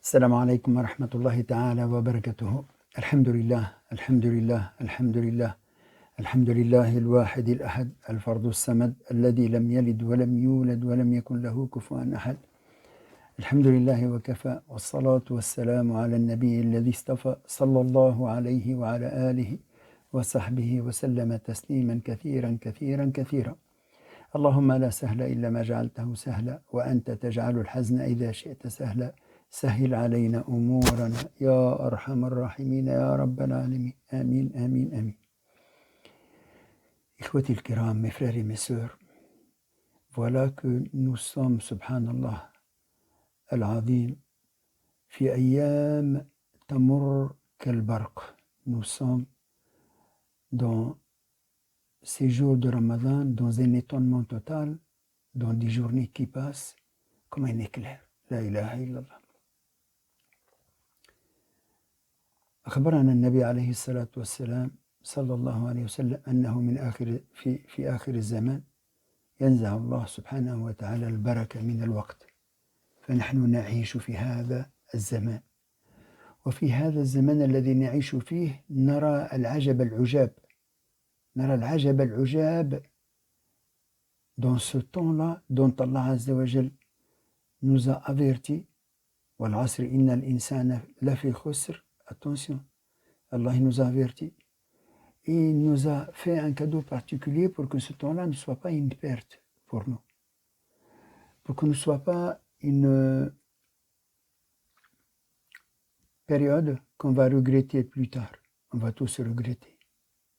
السلام عليكم ورحمة الله تعالى وبركاته. الحمد لله الحمد لله الحمد لله الحمد لله الواحد الأحد الفرد الصمد الذي لم يلد ولم يولد ولم يكن له كفوا أحد. الحمد لله وكفى، والصلاة والسلام على النبي الذي اصطفى صلى الله عليه وعلى آله وصحبه وسلم تسليما كثيرا كثيرا كثيرا. اللهم لا سهل إلا ما جعلته سهلا، وأنت تجعل الحزن إذا شئت سهلا. سهل علينا أمورنا يا أرحم الراحمين يا رب العالمين. آمين آمين آمين. إخوتي الكرام, mes frères et mes sœurs, voilà que nous sommes, subhanallah, al-azim, fi ayyam tamur kal-barq. Nous sommes dans ces jours de Ramadan, dans un étonnement total, dans des journées qui passent comme un éclair. La ilaha illallah. أخبرنا النبي عليه الصلاة والسلام صلى الله عليه وسلم أنه في آخر الزمان ينزع الله سبحانه وتعالى البركة من الوقت، فنحن نعيش في هذا الزمان، وفي هذا الزمان الذي نعيش فيه نرى العجب العجاب. نرى العجب العجاب dans ce temps-là dont Allah Azza wa Jal nous a averti. والعصر إن الإنسان لفي خسر. Attention, Allah nous a averti. Et il nous a fait un cadeau particulier pour que ce temps-là ne soit pas une perte pour nous. Pour que ne soit pas une période qu'on va regretter plus tard. On va tous regretter.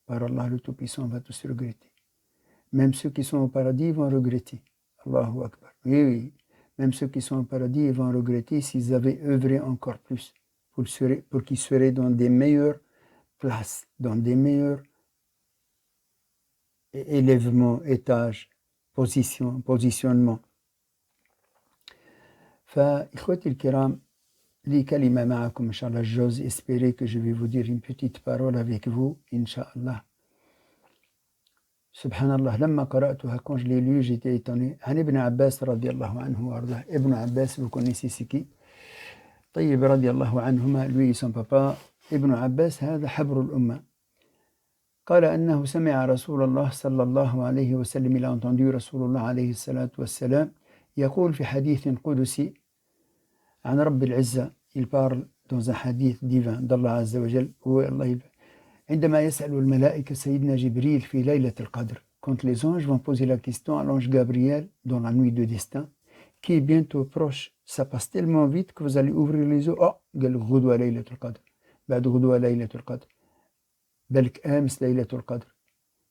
Par Allah le Tout-Puissant, on va tous regretter. Même ceux qui sont au paradis vont regretter. Allahu Akbar. Oui, oui. Même ceux qui sont au paradis ils vont regretter s'ils avaient œuvré encore plus. Pour qu'ils seraient dans des meilleures places, dans des meilleurs élèvements, étages, positionnements. فإخوتي الكرام, لي كلمة معكم إن شاء الله. J'ose espérer que je vais vous dire une petite parole avec vous, Inch'Allah. Subhanallah, لما قرأتها, quand je l'ai lu, j'étais étonné. عن ابن عباس رضي الله عنه وأرضاه. Ibn Abbas, vous connaissez c'est qui? طيب رضي الله عنهما, lui son papa. ابن عباس هذا حبر الأمة. قال أنه سمع رسول الله صلى الله عليه وسلم, il a entendu رسول الله عليه الصلاة والسلام يقول في حديث قدسي عن رب العزة. Il parle dans un hadith divin d'Allah عز وجل. عندما يسأل الملائكة سيدنا جبريل في ليلة القدر, quand les anges vont poser la question à l'ange Gabriel dans la nuit de destin, qui est bientôt proche. Ça passe tellement vite que vous allez ouvrir les yeux. Oh, قال غدوة ليلة القدر, بعد غدوة ليلة القدر, بلك أمس ليلة القدر.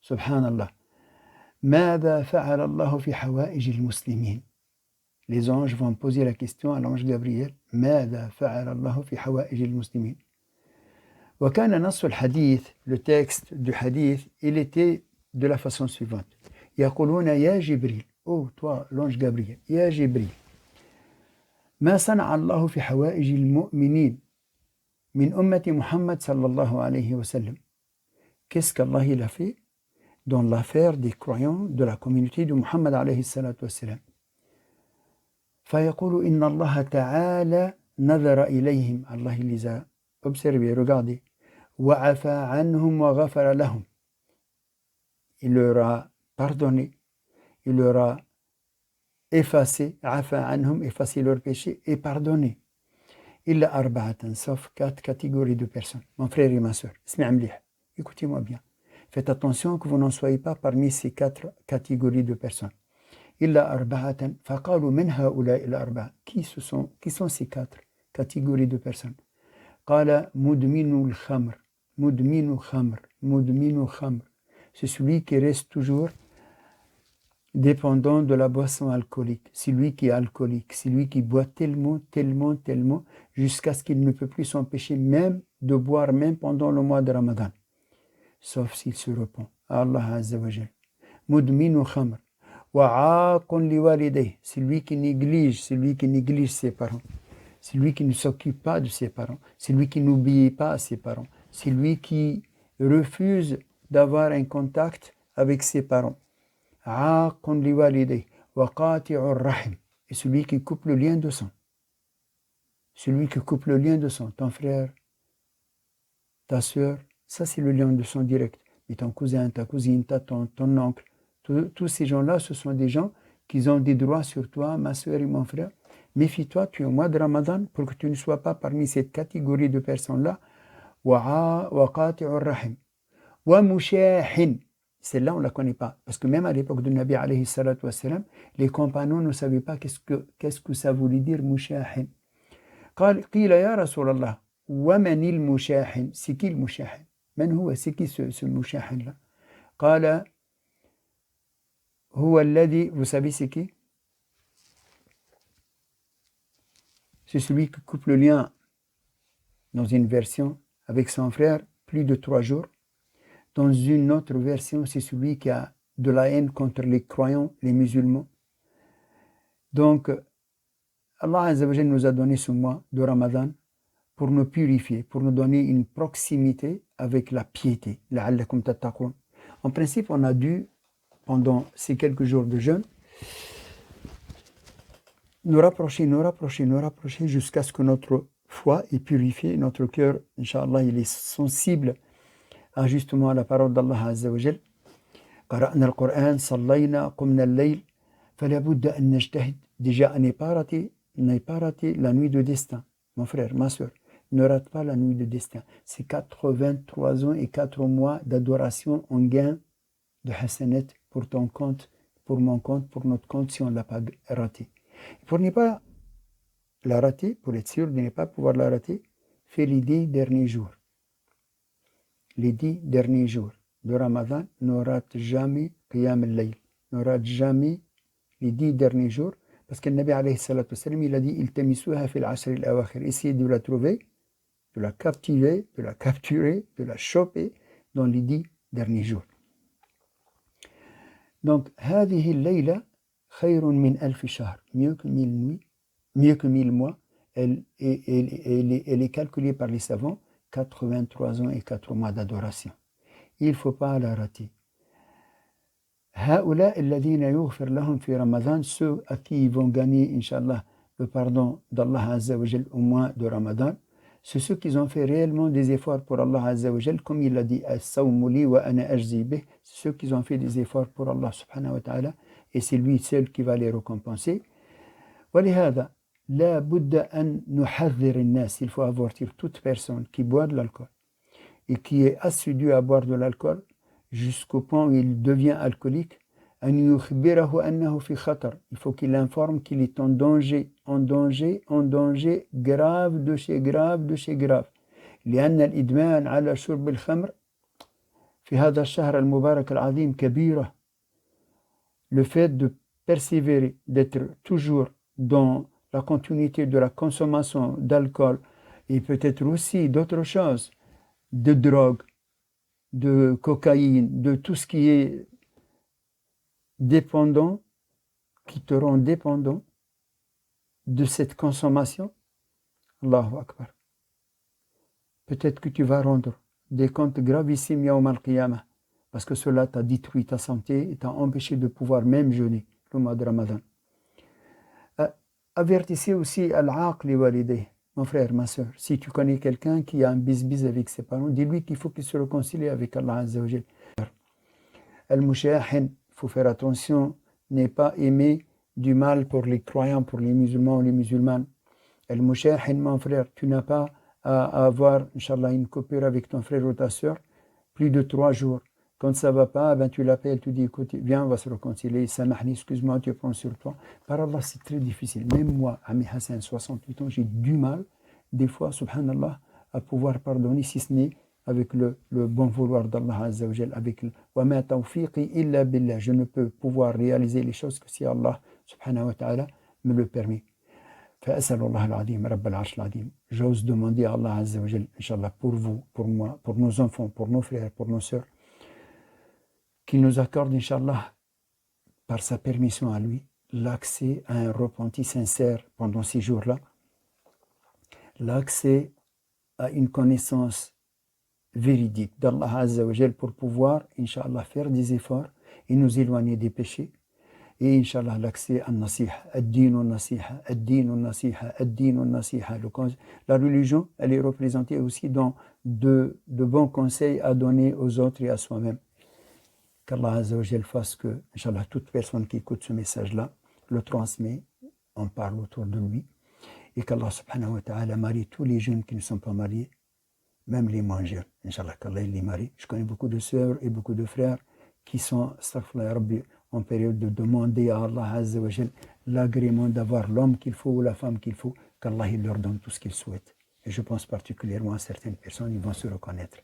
سبحان الله. ماذا فعل الله في حوائج المسلمين. Les anges vont poser la question à l'ange Gabriel. ماذا فعل الله في حوائج المسلمين. وكان نص الحديث, le texte du hadith, il était de la façon suivante. يقولون يا جبريل, oh toi l'ange Gabriel, يا جبريل, ما صنع الله في حوائج المؤمنين من أمة محمد صلى الله عليه وسلم. Qu'est-ce qu'Allah il a fait dans l'affaire des croyants de la communauté de Muhammad عليه الصلاة والسلام. فيقول إن الله تعالى نظر إليهم. Allah il les a observés, regardés. وعفى عنهم وغفر لهم. Il leur a pardonné, il leur a effacé, عفى عنهم, effacé leurs péchés et pardonné. إلا أربعة, sauf 4 catégories de personnes. Mon frère et ma soeur, اسمع مليح, écoutez-moi bien. Faites attention que vous n'en soyez pas parmi ces 4 catégories de personnes. إلا أربعة فقالوا من هؤلاء الأربعة. Qui sont ces 4 catégories de personnes. قال مدمن الخمر. مدمن خمر. مدمن خمر. C'est celui qui reste toujours dépendant de la boisson alcoolique. C'est lui qui est alcoolique. C'est lui qui boit tellement jusqu'à ce qu'il ne peut plus s'empêcher même de boire même pendant le mois de Ramadan. Sauf s'il se repent. Allah Azza wa Jal. مدمن خمر. وعاق لوالديه. C'est lui qui néglige ses parents. C'est lui qui ne s'occupe pas de ses parents. C'est lui qui n'obéit pas à ses parents. C'est lui qui refuse d'avoir un contact avec ses parents. عاق لوالديه وقاطع الرحم. Et celui qui coupe le lien de sang. celui qui coupe le lien de sang, ton frère, ta sœur, ça c'est le lien de sang direct. Mais ton cousin, ta cousine, ta tante, ton oncle, tous ces gens-là, ce sont des gens qui ont des droits sur toi, ma sœur et mon frère. Méfie-toi, tu es au mois de Ramadan pour que tu ne sois pas parmi cette catégorie de personnes-là. Waqati'ur rahim. Wa mushahin. Celle-là, on ne la connaît pas. Parce que même à l'époque de Nabi alayhi salatu wassalam, les compagnons ne savaient pas qu'est-ce que ça voulait dire mushahin. قيل يا رسول الله ومن المشاحن c'est qui le mushahin من هو c'est qui ce mushahin là قال هو الذي vous savez c'est qui c'est celui qui coupe le lien dans une version avec son frère plus de 3 jours. Dans une autre version, c'est celui qui a de la haine contre les croyants, les musulmans. Donc Allah Azza wa Jal nous a donné ce mois de Ramadan pour nous purifier, pour nous donner une proximité avec la piété. لعلكم تتقون. En principe, on a dû, pendant ces quelques jours de jeûne, nous rapprocher jusqu'à ce que notre foi est purifiée, notre cœur, Inch'Allah, il est sensible à justement la parole d'Allah Azza wa Jal. قرأنا القرآن صلينا قمنا الليل فلا بد أن نجتهد. Déjà, on n'est pas raté la nuit de destin. Mon frère, ma soeur, ne rate pas la nuit de destin. C'est 83 ans et 4 mois d'adoration en gain de hasanat pour ton compte, pour mon compte, pour notre compte si on ne l'a pas raté. Pour ne pas la rater, pour être sûr de ne pas pouvoir la rater, fais les 10 derniers jours. Les 10 derniers jours de Ramadan, ne rate jamais Qiyam al-Layl. Ne rate jamais les 10 derniers jours. Parce que le Nabi alayhi salatu wassalam, il a dit iltamisuha fil ashr al-awakhir. Essayez de la trouver, de la captiver, de la capturer, de la choper dans les 10 derniers jours. Donc, هذه الليلة خير من ألف شهر. Mieux que 1000 nuits, mieux que 1000 mois. Elle est calculée par les savants 83 ans et 4 mois d'adoration. Il ne faut pas la rater. هؤلاء الذين يغفر لهم في رمضان, ceux à qui ils vont gagner, Inch'Allah, le pardon d'Allah Azza wa Jal au mois de Ramadan, c'est ceux qui ont fait réellement des efforts pour Allah Azza wa Jal, comme il a dit, As-sawmu li wa ana ajzi bih, ceux qui ont fait des efforts pour Allah subhanahu wa ta'ala, et c'est lui seul qui va les récompenser. ولهذا لا بد أن نحذر الناس, il faut avertir toute personne qui boit de l'alcool et qui est assidu à boire de l'alcool jusqu'au point où il devient alcoolique, أن يخبره أنه في خطر, il faut qu'il informe qu'il est en danger grave de chez grave. لأن الإدمان على شرب الخمر في هذا الشهر المبارك العظيم كبيرة. Le fait de persévérer, d'être toujours dans la continuité de la consommation d'alcool et peut-être aussi d'autres choses, de drogue, de cocaïne, de tout ce qui est dépendant, qui te rend dépendant de cette consommation. Allahu Akbar. Peut-être que tu vas rendre des comptes gravissimes yawm al-qiyamah, parce que cela t'a détruit ta santé et t'a empêché de pouvoir même jeûner le mois de Ramadan. Avertissez aussi al-aqli walidayh. Mon frère, ma soeur, si tu connais quelqu'un qui a un bisbis avec ses parents, dis-lui qu'il faut qu'il se réconcilie avec Allah Azza wa Jal. Al-mushahin, il faut faire attention, n'est pas aimer du mal pour les croyants, pour les musulmans ou les musulmanes. Al-mushahin, mon frère, tu n'as pas à avoir, Inch'Allah, une coupure avec ton frère ou ta soeur plus de 3 jours. Quand ça ne va pas, ben tu l'appelles, tu dis écoute, viens, on va se réconcilier, samahni, excuse-moi, tu prends sur toi. Par Allah, c'est très difficile. Même moi, Ami Hassan, 68 ans, j'ai du mal, des fois, subhanallah, à pouvoir pardonner, si ce n'est avec le bon vouloir d'Allah Azza wa Jal, avec le wa ma tawfiqi illa billah. Je ne peux pouvoir réaliser les choses que si Allah subhanahu wa ta'ala me le permet. فأسأل الله العظيم رب العرش العظيم. J'ose demander à Allah Azza wa Jal, Inch'Allah, pour vous, pour moi, pour nos enfants, pour nos frères, pour nos sœurs, qu'il nous accorde, Inch'Allah, par sa permission à lui, l'accès à un repenti sincère pendant ces jours-là, l'accès à une connaissance véridique d'Allah Azza wa Jal pour pouvoir, Inch'Allah, faire des efforts et nous éloigner des péchés et Inch'Allah l'accès à Nasiha, ad-din Nasiha, ad-din Nasiha, ad-din Nasiha. La religion, elle est représentée aussi dans de bons conseils à donner aux autres et à soi-même. Qu'Allah Azza wa Jal fasse que, Inch'Allah, toute personne qui écoute ce message-là le transmet, on parle autour de lui, et qu'Allah subhanahu wa ta'ala marie tous les jeunes qui ne sont pas mariés, même les moins jeunes. Inch'Allah, qu'Allah les marie. Je connais beaucoup de sœurs et beaucoup de frères qui sont, astaghfirullah Rabbi, en période de demander à Allah Azza wa Jal l'agrément d'avoir l'homme qu'il faut ou la femme qu'il faut, qu'Allah il leur donne tout ce qu'ils souhaitent. Et je pense particulièrement à certaines personnes, ils vont se reconnaître.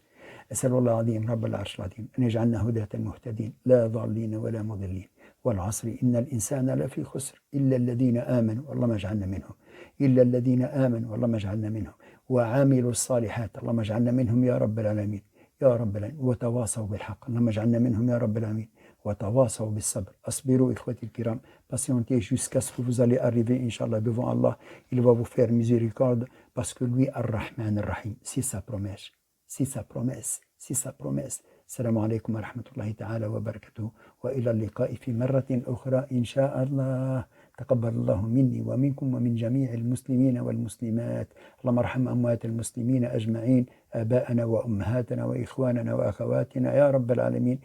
أسأل الله العظيم رب العرش العظيم أن يجعلنا هداة مهتدين لا ضالين ولا مضلين والعصر إن الإنسان لفي خسر إلا الذين آمنوا والله ما اجعلنا منهم إلا الذين آمنوا والله ما اجعلنا منهم وعاملوا الصالحات اللهم اجعلنا منهم يا رب العالمين يا رب العالمين وتواصوا بالحق اللهم اجعلنا منهم يا رب العالمين وتواصوا بالصبر أصبروا إخوتي الكرام patientez jusqu'à ce que vous allez arriver Inch'Allah devant Allah il va vous faire miséricorde parce que lui Ar-Rahman Ar-Rahim c'est sa promesse. C'est sa promesse, c'est sa promesse. Assalamu alaikum wa rahmatullahi ta'ala wa barakatuh. Wa ila al-liqa'i fi marratin ukhra insha'Allah. تقبل الله مني ومنكم ومن جميع المسلمين والمسلمات اللهم ارحم أموات المسلمين أجمعين آباءنا وأمهاتنا وإخواننا وأخواتنا يا رب العالمين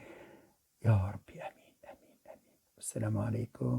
يا رب آمين آمين آمين السلام عليكم